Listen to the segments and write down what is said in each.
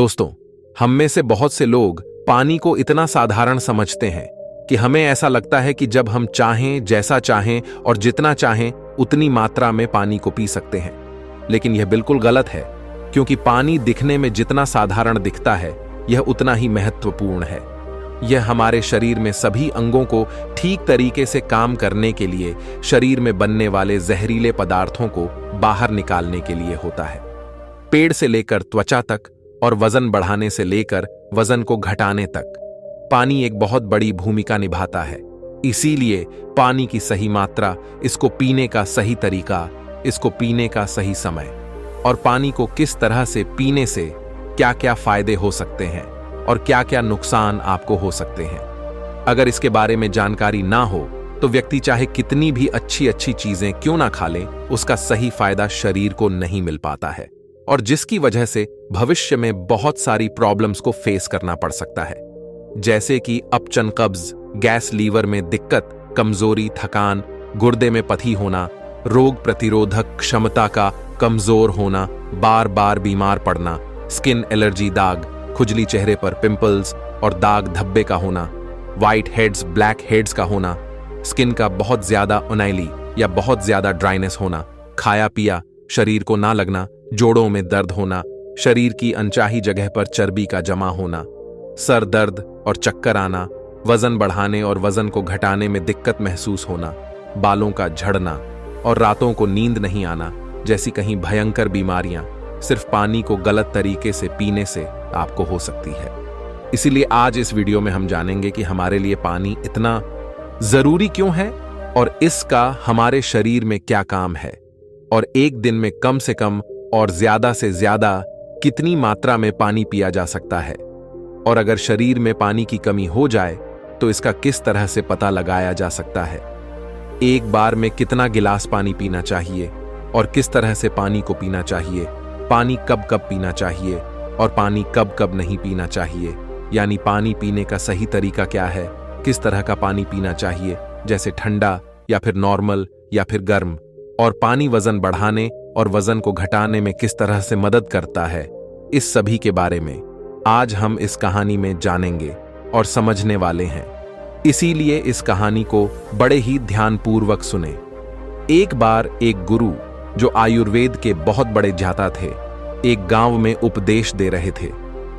दोस्तों, हम में से बहुत से लोग पानी को इतना साधारण समझते हैं कि हमें ऐसा लगता है कि जब हम चाहें, जैसा चाहें और जितना चाहें उतनी मात्रा में पानी को पी सकते हैं। लेकिन यह बिल्कुल गलत है, क्योंकि पानी दिखने में जितना साधारण दिखता है यह उतना ही महत्वपूर्ण है। यह हमारे शरीर में सभी अंगों को ठीक तरीके से काम करने के लिए, शरीर में बनने वाले जहरीले पदार्थों को बाहर निकालने के लिए होता है। पेड़ से लेकर त्वचा तक और वजन बढ़ाने से लेकर वजन को घटाने तक पानी एक बहुत बड़ी भूमिका निभाता है। इसीलिए पानी की सही मात्रा, इसको पीने का सही तरीका, इसको पीने का सही समय और पानी को किस तरह से पीने से क्या क्या फायदे हो सकते हैं और क्या क्या नुकसान आपको हो सकते हैं, अगर इसके बारे में जानकारी ना हो तो व्यक्ति चाहे कितनी भी अच्छी अच्छी चीजें क्यों ना खा ले, उसका सही फायदा शरीर को नहीं मिल पाता है और जिसकी वजह से भविष्य में बहुत सारी प्रॉब्लम्स को फेस करना पड़ सकता है, जैसे कि अपचन, कब्ज, गैस, लीवर में दिक्कत, कमजोरी, थकान, गुर्दे में पथरी होना, रोग प्रतिरोधक क्षमता का कमजोर होना, बार बार बीमार पड़ना, स्किन एलर्जी, दाग, खुजली, चेहरे पर पिंपल्स और दाग धब्बे का होना, व्हाइट हेड्स, ब्लैक हेड्स का होना, स्किन का बहुत ज्यादा ऑयली या बहुत ज्यादा ड्राइनेस होना, खाया पिया शरीर को ना लगना, जोड़ों में दर्द होना, शरीर की अनचाही जगह पर चर्बी का जमा होना, सर दर्द और चक्कर आना, वजन बढ़ाने और वजन को घटाने में दिक्कत महसूस होना, बालों का झड़ना और रातों को नींद नहीं आना जैसी कहीं भयंकर बीमारियां सिर्फ पानी को गलत तरीके से पीने से आपको हो सकती है। इसीलिए आज इस वीडियो में हम जानेंगे कि हमारे लिए पानी इतना जरूरी क्यों है और इसका हमारे शरीर में क्या काम है और एक दिन में कम से कम और ज्यादा से ज्यादा कितनी मात्रा में पानी पिया जा सकता है, और अगर शरीर में पानी की कमी हो जाए तो इसका किस तरह से पता लगाया जा सकता है, एक बार में कितना गिलास पानी पीना चाहिए और किस तरह से पानी को पीना चाहिए, पानी कब कब पीना चाहिए और पानी कब कब नहीं पीना चाहिए, यानी पानी पीने का सही तरीका क्या है, किस तरह का पानी पीना चाहिए, जैसे ठंडा या फिर नॉर्मल या फिर गर्म, और पानी वजन बढ़ाने और वजन को घटाने में किस तरह से मदद करता है। इस सभी के बारे में आज हम इस कहानी में जानेंगे और समझने वाले हैं। इसीलिए इस कहानी को बड़े ही ध्यानपूर्वक सुने। एक बार एक गुरु जो आयुर्वेद के बहुत बड़े ज्ञाता थे, एक गांव में उपदेश दे रहे थे।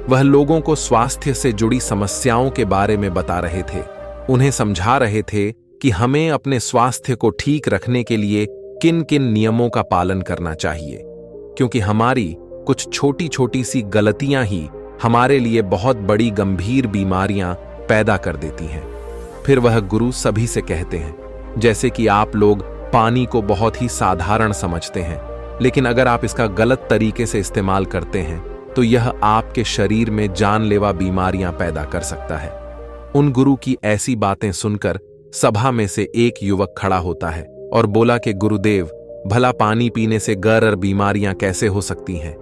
वह लोगों को स्वास्थ्य से जुड़ी समस्याओं के बारे में बता रहे थे, उन्हें समझा रहे थे कि हमें अपने स्वास्थ्य को ठीक रखने के लिए किन किन नियमों का पालन करना चाहिए, क्योंकि हमारी कुछ छोटी छोटी सी गलतियां ही हमारे लिए बहुत बड़ी गंभीर बीमारियां पैदा कर देती हैं। फिर वह गुरु सभी से कहते हैं, जैसे कि आप लोग पानी को बहुत ही साधारण समझते हैं, लेकिन अगर आप इसका गलत तरीके से इस्तेमाल करते हैं तो यह आपके शरीर में जानलेवा बीमारियां पैदा कर सकता है। उन गुरु की ऐसी बातें सुनकर सभा में से एक युवक खड़ा होता है और बोला कि गुरुदेव, भला पानी पीने से गैर बीमारियां कैसे हो सकती हैं?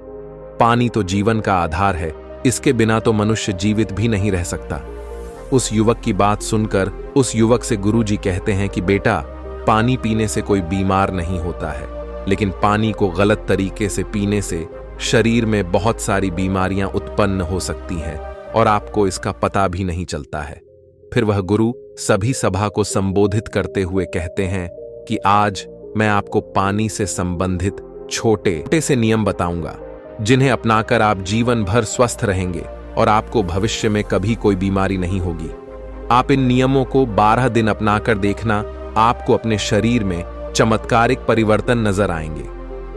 पानी तो जीवन का आधार है, इसके बिना तो मनुष्य जीवित भी नहीं रह सकता। उस युवक की बात सुनकर उस युवक से गुरुजी कहते हैं कि बेटा, पानी पीने से कोई बीमार नहीं होता है, लेकिन पानी को गलत तरीके से पीने से शरीर में बहुत सारी बीमारियां उत्पन्न हो सकती हैं और आपको इसका पता भी नहीं चलता है। फिर वह गुरु सभी सभा को संबोधित करते हुए कहते हैं कि आज मैं आपको पानी से संबंधित छोटे से नियम बताऊंगा, जिन्हें अपनाकर आप जीवन भर स्वस्थ रहेंगे और आपको भविष्य में कभी कोई बीमारी नहीं होगी। आप इन नियमों को 12 दिन अपनाकर देखना, आपको अपने शरीर में चमत्कारिक परिवर्तन नजर आएंगे।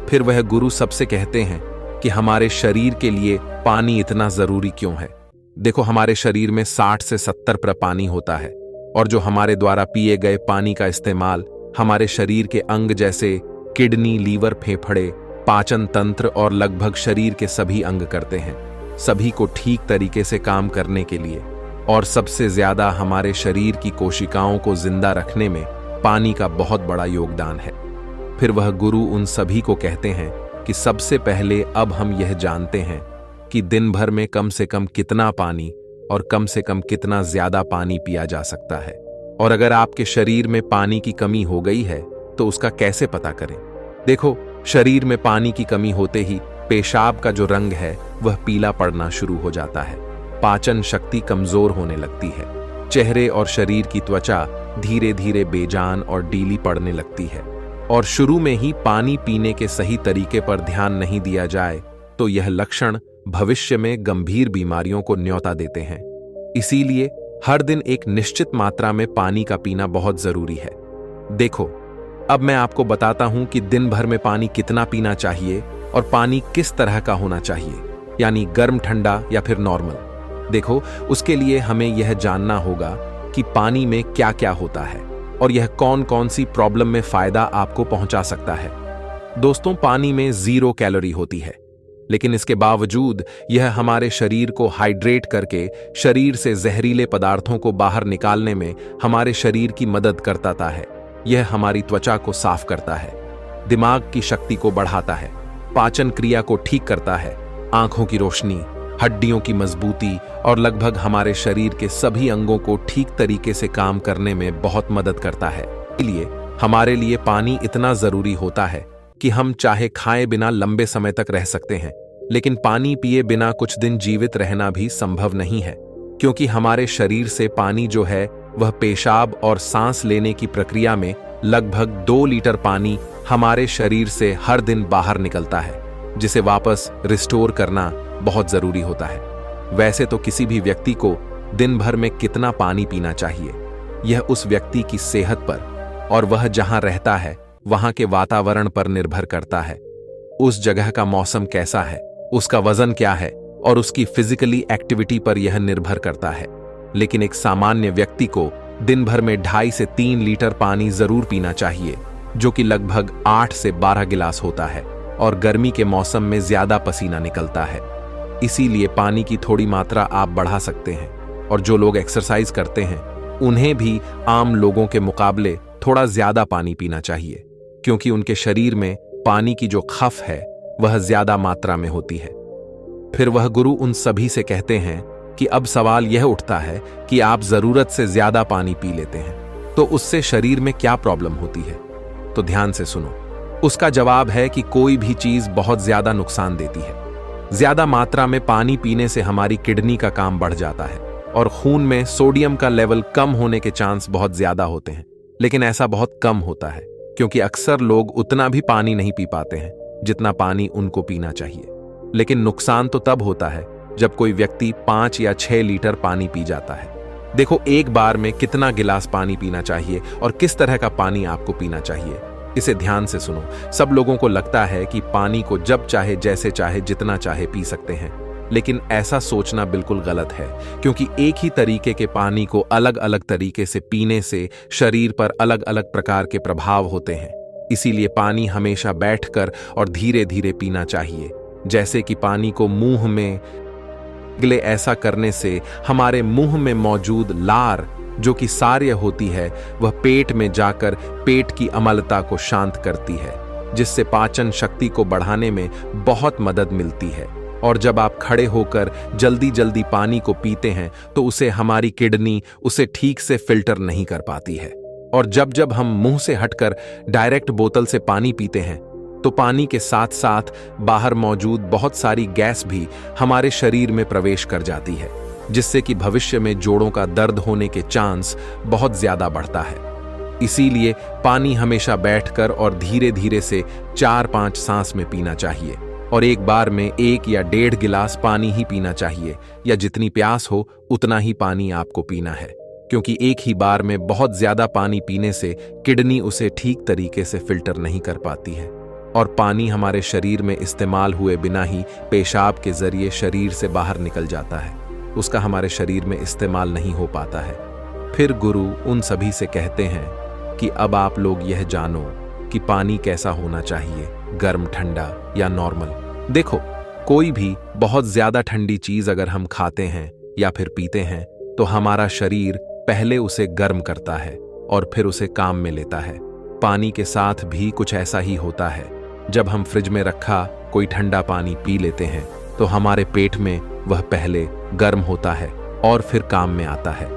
फिर वह गुरु सबसे कहते हैं कि हमारे शरीर के लिए पानी इतना जरूरी क्यों है। देखो, हमारे शरीर में 60 से 70% पानी होता है और जो हमारे द्वारा पिए गए पानी का इस्तेमाल हमारे शरीर के अंग जैसे किडनी, लीवर, फेफड़े, पाचन तंत्र और लगभग शरीर के सभी अंग करते हैं, सभी को ठीक तरीके से काम करने के लिए। और सबसे ज्यादा हमारे शरीर की कोशिकाओं को जिंदा रखने में पानी का बहुत बड़ा योगदान है। फिर वह गुरु उन सभी को कहते हैं कि सबसे पहले अब हम यह जानते हैं कि दिन भर में कम से कम कितना पानी और कम से कम कितना ज्यादा पानी पिया जा सकता है, और अगर आपके शरीर में पानी की कमी हो गई है तो उसका कैसे पता करें। देखो, शरीर में पानी की कमी होते ही पेशाब का जो रंग है वह पीला पड़ना शुरू हो जाता है। पाचन शक्ति कमजोर होने लगती है। चेहरे और शरीर की त्वचा धीरे धीरे बेजान और ढीली पड़ने लगती है। और शुरू में ही पानी पीने के सही तरीके पर ध्यान नहीं दिया जाए तो यह लक्षण भविष्य में गंभीर बीमारियों को न्योता देते हैं। इसीलिए हर दिन एक निश्चित मात्रा में पानी का पीना बहुत जरूरी है। देखो, अब मैं आपको बताता हूं कि दिन भर में पानी कितना पीना चाहिए और पानी किस तरह का होना चाहिए, यानी गर्म, ठंडा या फिर नॉर्मल। देखो, उसके लिए हमें यह जानना होगा कि पानी में क्या क्या होता है और यह कौन कौन सी प्रॉब्लम में फायदा आपको पहुंचा सकता है। दोस्तों, पानी में 0 कैलोरी होती है, लेकिन इसके बावजूद यह हमारे शरीर को हाइड्रेट करके शरीर से जहरीले पदार्थों को बाहर निकालने में हमारे शरीर की मदद करता है। यह हमारी त्वचा को साफ करता है, दिमाग की शक्ति को बढ़ाता है, पाचन क्रिया को ठीक करता है, आंखों की रोशनी, हड्डियों की मजबूती और लगभग हमारे शरीर के सभी अंगों को ठीक तरीके से काम करने में बहुत मदद करता है। इसलिए हमारे लिए पानी इतना जरूरी होता है कि हम चाहे खाए बिना लंबे समय तक रह सकते हैं, लेकिन पानी पिए बिना कुछ दिन जीवित रहना भी संभव नहीं है, क्योंकि हमारे शरीर से पानी जो है वह पेशाब और सांस लेने की प्रक्रिया में लगभग 2 लीटर पानी हमारे शरीर से हर दिन बाहर निकलता है, जिसे वापस रिस्टोर करना बहुत जरूरी होता है। वैसे तो किसी भी व्यक्ति को दिन भर में कितना पानी पीना चाहिए, यह उस व्यक्ति की सेहत पर और वह जहां रहता है वहां के वातावरण पर निर्भर करता है। उस जगह का मौसम कैसा है, उसका वजन क्या है और उसकी फिजिकली एक्टिविटी पर यह निर्भर करता है। लेकिन एक सामान्य व्यक्ति को दिन भर में 2.5 से 3 लीटर पानी जरूर पीना चाहिए, जो कि लगभग 8 से 12 गिलास होता है, और गर्मी के मौसम में ज्यादा पसीना निकलता है। इसीलिए पानी की थोड़ी मात्रा आप बढ़ा सकते हैं, और जो लोग एक्सरसाइज करते हैं उन्हें भी आम लोगों के मुकाबले थोड़ा ज्यादा पानी पीना चाहिए, क्योंकि उनके शरीर में पानी की जो खफ है वह ज्यादा मात्रा में होती है। फिर वह गुरु उन सभी से कहते हैं कि अब सवाल यह उठता है कि आप जरूरत से ज्यादा पानी पी लेते हैं तो उससे शरीर में क्या प्रॉब्लम होती है। तो ध्यान से सुनो। उसका जवाब है कि कोई भी चीज बहुत ज्यादा नुकसान देती है। ज्यादा मात्रा में पानी पीने से हमारी किडनी का काम बढ़ जाता है और खून में सोडियम का लेवल कम होने के चांस बहुत ज्यादा होते हैं। लेकिन ऐसा बहुत कम होता है, क्योंकि अक्सर लोग उतना भी पानी नहीं पी पाते हैं जितना पानी उनको पीना चाहिए। लेकिन नुकसान तो तब होता है जब कोई व्यक्ति 5 या 6 लीटर पानी पी जाता है। देखो, एक बार में कितना गिलास पानी पीना चाहिए और किस तरह का पानी आपको पीना चाहिए, इसे ध्यान से सुनो। सब लोगों को लगता है कि पानी को जब चाहे, जैसे चाहे, जितना चाहे पी सकते हैं, लेकिन ऐसा सोचना बिल्कुल गलत है, क्योंकि एक ही तरीके के पानी को अलग अलग तरीके से पीने से शरीर पर अलग अलग प्रकार के प्रभाव होते हैं। इसीलिए पानी हमेशा बैठकर और धीरे धीरे पीना चाहिए। जैसे कि पानी को मुंह में गले, ऐसा करने से हमारे मुंह में मौजूद लार जो कि सार्य होती है वह पेट में जाकर पेट की अम्लता को शांत करती है, जिससे पाचन शक्ति को बढ़ाने में बहुत मदद मिलती है। और जब आप खड़े होकर जल्दी जल्दी पानी को पीते हैं तो उसे हमारी किडनी उसे ठीक से फिल्टर नहीं कर पाती है। और जब जब हम मुंह से हटकर डायरेक्ट बोतल से पानी पीते हैं तो पानी के साथ साथ बाहर मौजूद बहुत सारी गैस भी हमारे शरीर में प्रवेश कर जाती है, जिससे कि भविष्य में जोड़ों का दर्द होने के चांस बहुत ज्यादा बढ़ता है। इसीलिए पानी हमेशा बैठकर और धीरे धीरे से 4-5 सांस में पीना चाहिए, और एक बार में 1 या 1.5 गिलास पानी ही पीना चाहिए, या जितनी प्यास हो उतना ही पानी आपको पीना है, क्योंकि एक ही बार में बहुत ज्यादा पानी पीने से किडनी उसे ठीक तरीके से फिल्टर नहीं कर पाती है, और पानी हमारे शरीर में इस्तेमाल हुए बिना ही पेशाब के जरिए शरीर से बाहर निकल जाता है, उसका हमारे शरीर में इस्तेमाल नहीं हो पाता है। फिर गुरु उन सभी से कहते हैं कि अब आप लोग यह जानो कि पानी कैसा होना चाहिए, गर्म, ठंडा या नॉर्मल। देखो, कोई भी बहुत ज्यादा ठंडी चीज अगर हम खाते हैं या फिर पीते हैं तो हमारा शरीर पहले उसे गर्म करता है और फिर उसे काम में लेता है। पानी के साथ भी कुछ ऐसा ही होता है। जब हम फ्रिज में रखा कोई ठंडा पानी पी लेते हैं तो हमारे पेट में वह पहले गर्म होता है और फिर काम में आता है।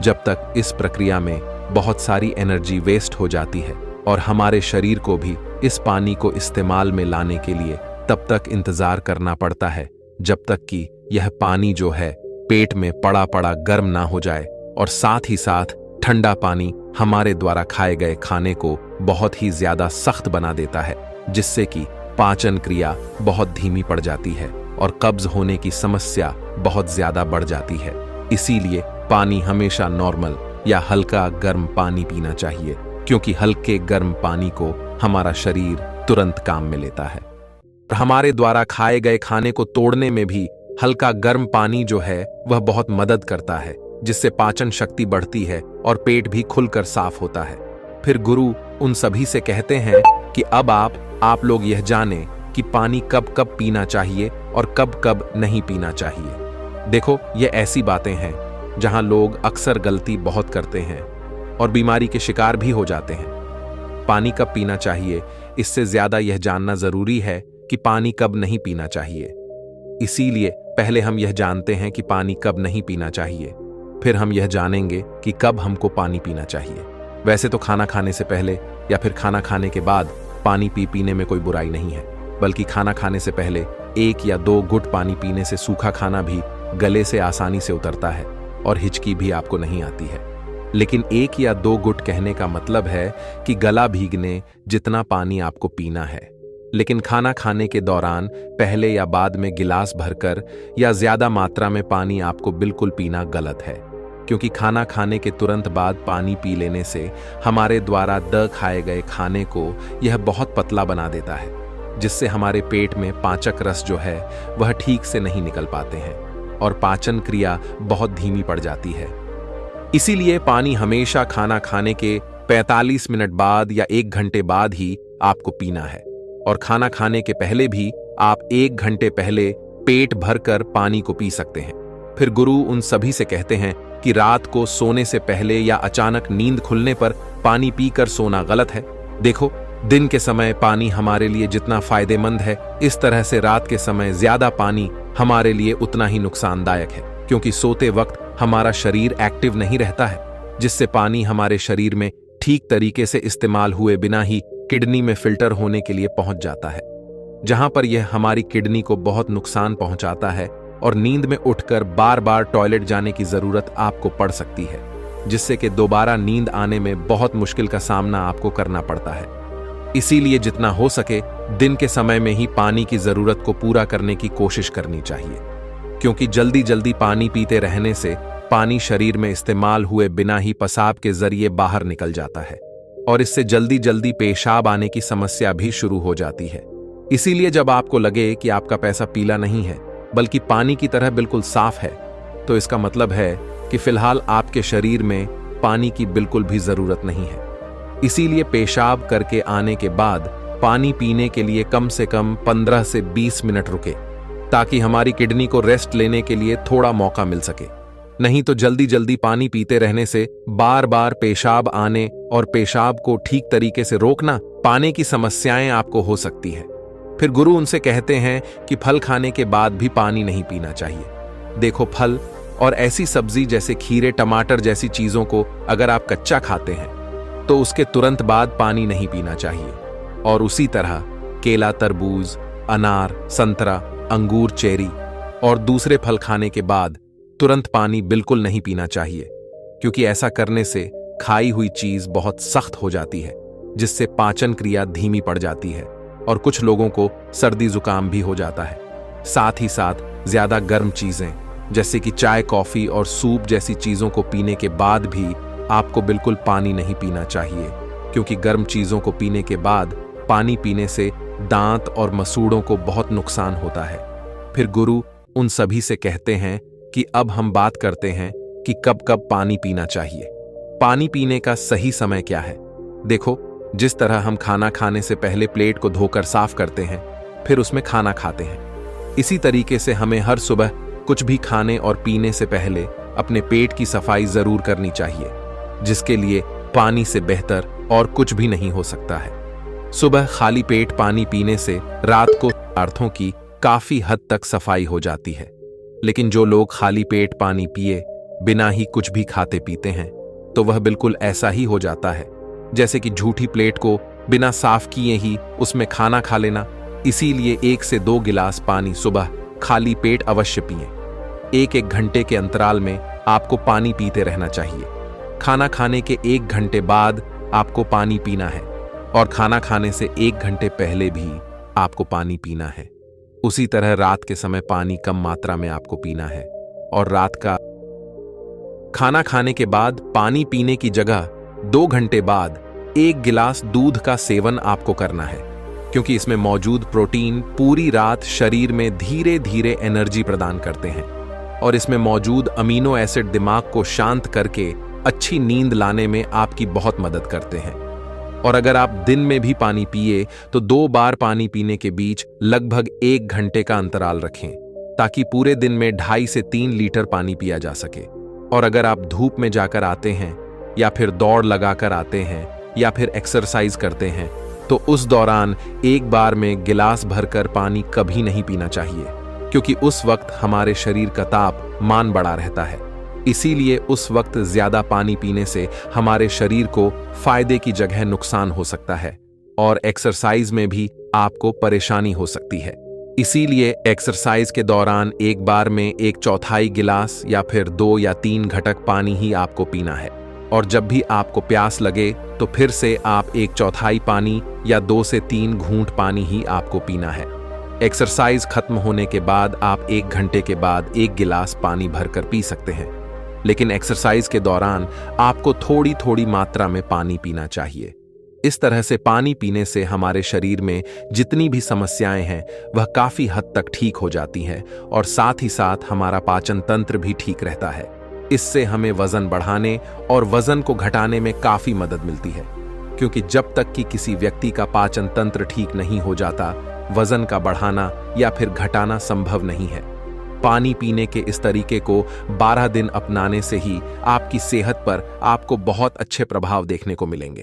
जब तक इस प्रक्रिया में बहुत सारी एनर्जी वेस्ट हो जाती है और हमारे शरीर को भी इस पानी को इस्तेमाल में लाने के लिए तब तक इंतजार करना पड़ता है जब तक कि यह पानी जो है पेट में पड़ा पड़ा गर्म ना हो जाए, और साथ ही साथ ठंडा पानी हमारे द्वारा खाए गए खाने को बहुत ही ज्यादा सख्त बना देता है, जिससे कि पाचन क्रिया बहुत धीमी पड़ जाती है और कब्ज होने की समस्या बहुत ज्यादा बढ़ जाती है। इसीलिए पानी हमेशा नॉर्मल या हल्का गर्म पानी पीना चाहिए, क्योंकि हल्के गर्म पानी को हमारा शरीर तुरंत काम में लेता है। हमारे द्वारा खाए गए खाने को तोड़ने में भी हल्का गर्म पानी जो है वह बहुत मदद करता है, जिससे पाचन शक्ति बढ़ती है और पेट भी खुलकर साफ होता है। फिर गुरु उन सभी से कहते हैं कि अब आप लोग यह जानें कि पानी कब कब पीना चाहिए और कब कब नहीं पीना चाहिए। देखो, ये ऐसी बातें हैं जहां लोग अक्सर गलती बहुत करते हैं और बीमारी के शिकार भी हो जाते हैं। पानी कब पीना चाहिए, इससे ज्यादा यह जानना जरूरी है कि पानी कब नहीं पीना चाहिए। इसीलिए पहले हम यह जानते हैं कि पानी कब नहीं पीना चाहिए, फिर हम यह जानेंगे कि कब हमको पानी पीना चाहिए। वैसे तो खाना खाने से पहले या फिर खाना खाने के बाद पानी पीने में कोई बुराई नहीं है, बल्कि खाना खाने से पहले 1 या 2 घुट पानी पीने से सूखा खाना भी गले से आसानी से उतरता है और हिचकी भी आपको नहीं आती है। लेकिन 1 या 2 घुट कहने का मतलब है कि गला भीगने जितना पानी आपको पीना है। लेकिन खाना खाने के दौरान पहले या बाद में गिलास भरकर या ज्यादा मात्रा में पानी आपको बिल्कुल पीना गलत है, क्योंकि खाना खाने के तुरंत बाद पानी पी लेने से हमारे द्वारा खाए गए खाने को यह बहुत पतला बना देता है, जिससे हमारे पेट में पाचक रस जो है वह ठीक से नहीं निकल पाते हैं और पाचन क्रिया बहुत धीमी पड़ जाती है। इसीलिए पानी हमेशा खाना खाने के 45 मिनट बाद या 1 घंटे बाद ही आपको पीना है, और खाना खाने के पहले भी आप 1 घंटे पहले पेट भरकर पानी को पी सकते हैं। फिर गुरु उन सभी से कहते हैं कि रात को सोने से पहले या अचानक नींद खुलने पर पानी पीकर सोना गलत है। देखो, दिन के समय पानी हमारे लिए जितना फायदेमंद है, इस तरह से रात के समय ज्यादा पानी हमारे लिए उतना ही नुकसानदायक है, क्योंकि सोते वक्त हमारा शरीर एक्टिव नहीं रहता है, जिससे पानी हमारे शरीर में ठीक तरीके से इस्तेमाल हुए बिना ही किडनी में फिल्टर होने के लिए पहुंच जाता है, जहां पर यह हमारी किडनी को बहुत नुकसान पहुंचाता है और नींद में उठकर बार बार टॉयलेट जाने की जरूरत आपको पड़ सकती है, जिससे कि दोबारा नींद आने में बहुत मुश्किल का सामना आपको करना पड़ता है। इसीलिए जितना हो सके दिन के समय में ही पानी की जरूरत को पूरा करने की कोशिश करनी चाहिए, क्योंकि जल्दी जल्दी पानी पीते रहने से पानी शरीर में इस्तेमाल हुए बिना ही पेशाब के जरिए बाहर निकल जाता है और इससे जल्दी जल्दी पेशाब आने की समस्या भी शुरू हो जाती है। इसीलिए जब आपको लगे कि आपका पैसा पीला नहीं है बल्कि पानी की तरह बिल्कुल साफ है, तो इसका मतलब है कि फिलहाल आपके शरीर में पानी की बिल्कुल भी जरूरत नहीं है। इसीलिए पेशाब करके आने के बाद पानी पीने के लिए कम से कम 15 से 20 मिनट रुके, ताकि हमारी किडनी को रेस्ट लेने के लिए थोड़ा मौका मिल सके। नहीं तो जल्दी जल्दी पानी पीते रहने से बार बार पेशाब आने और पेशाब को ठीक तरीके से रोकना पाने की समस्याएं आपको हो सकती है। फिर गुरु उनसे कहते हैं कि फल खाने के बाद भी पानी नहीं पीना चाहिए। देखो, फल और ऐसी सब्जी जैसे खीरे, टमाटर जैसी चीजों को अगर आप कच्चा खाते हैं तो उसके तुरंत बाद पानी नहीं पीना चाहिए, और उसी तरह केला, तरबूज, अनार, संतरा, अंगूर, चेरी और दूसरे फल खाने के बाद तुरंत पानी बिल्कुल नहीं पीना चाहिए, क्योंकि ऐसा करने से खाई हुई चीज बहुत सख्त हो जाती है, जिससे पाचन क्रिया धीमी पड़ जाती है और कुछ लोगों को सर्दी जुकाम भी हो जाता है। साथ ही साथ ज्यादा गर्म चीजें जैसे कि चाय, कॉफी और सूप जैसी चीजों को पीने के बाद भी आपको बिल्कुल पानी नहीं पीना चाहिए, क्योंकि गर्म चीजों को पीने के बाद पानी पीने से दांत और मसूड़ों को बहुत नुकसान होता है। फिर गुरु उन सभी से कहते हैं कि अब हम बात करते हैं कि कब कब पानी पीना चाहिए। पानी पीने का सही समय क्या है? देखो, जिस तरह हम खाना खाने से पहले प्लेट को धोकर साफ करते हैं, फिर उसमें खाना खाते हैं, इसी तरीके से हमें हर सुबह कुछ भी खाने और पीने से पहले अपने पेट की सफाई जरूर करनी चाहिए, जिसके लिए पानी से बेहतर और कुछ भी नहीं हो सकता है। सुबह खाली पेट पानी पीने से रात को पदार्थों की काफी हद तक सफाई हो जाती है। लेकिन जो लोग खाली पेट पानी पिए बिना ही कुछ भी खाते पीते हैं, तो वह बिल्कुल ऐसा ही हो जाता है जैसे कि झूठी प्लेट को बिना साफ किए ही उसमें खाना खा लेना। इसीलिए 1 से 2 गिलास पानी सुबह खाली पेट अवश्य पिएं। 1-1 घंटे के अंतराल में आपको पानी पीते रहना चाहिए। खाना खाने के 1 घंटे बाद आपको पानी पीना है और खाना खाने से 1 घंटे पहले भी आपको पानी पीना है। उसी तरह रात के समय पानी कम मात्रा में आपको पीना है और रात का खाना खाने के बाद पानी पीने की जगह 2 घंटे बाद 1 गिलास दूध का सेवन आपको करना है, क्योंकि इसमें मौजूद प्रोटीन पूरी रात शरीर में धीरे धीरे एनर्जी प्रदान करते हैं और इसमें मौजूद अमीनो एसिड दिमाग को शांत करके अच्छी नींद लाने में आपकी बहुत मदद करते हैं। और अगर आप दिन में भी पानी पिए तो 2 बार पानी पीने के बीच लगभग 1 घंटे का अंतराल रखें, ताकि पूरे दिन में 2.5 से 3 लीटर पानी पिया जा सके। और अगर आप धूप में जाकर आते हैं या फिर दौड़ लगाकर आते हैं या फिर एक्सरसाइज करते हैं तो उस दौरान एक बार में गिलास भरकर पानी कभी नहीं पीना चाहिए, क्योंकि उस वक्त हमारे शरीर का तापमान बढ़ा रहता है। इसीलिए उस वक्त ज्यादा पानी पीने से हमारे शरीर को फायदे की जगह नुकसान हो सकता है और एक्सरसाइज में भी आपको परेशानी हो सकती है। इसीलिए एक्सरसाइज के दौरान एक बार में 1/4 गिलास या फिर 2 या 3 घटक पानी ही आपको पीना है और जब भी आपको प्यास लगे तो फिर से आप 1/4 पानी या 2 से 3 घूंट पानी ही आपको पीना है। एक्सरसाइज खत्म होने के बाद आप 1 घंटे के बाद 1 गिलास पानी भरकर पी सकते हैं, लेकिन एक्सरसाइज के दौरान आपको थोड़ी थोड़ी मात्रा में पानी पीना चाहिए। इस तरह से पानी पीने से हमारे शरीर में जितनी भी समस्याएं हैं वह काफी हद तक ठीक हो जाती हैं और साथ ही साथ हमारा पाचन तंत्र भी ठीक रहता है। इससे हमें वजन बढ़ाने और वजन को घटाने में काफी मदद मिलती है, क्योंकि जब तक कि किसी व्यक्ति का पाचन तंत्र ठीक नहीं हो जाता, वजन का बढ़ाना या फिर घटाना संभव नहीं है। पानी पीने के इस तरीके को 12 दिन अपनाने से ही आपकी सेहत पर आपको बहुत अच्छे प्रभाव देखने को मिलेंगे।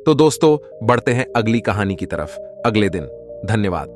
तो दोस्तों, बढ़ते हैं अगली कहानी की तरफ अगले दिन। धन्यवाद।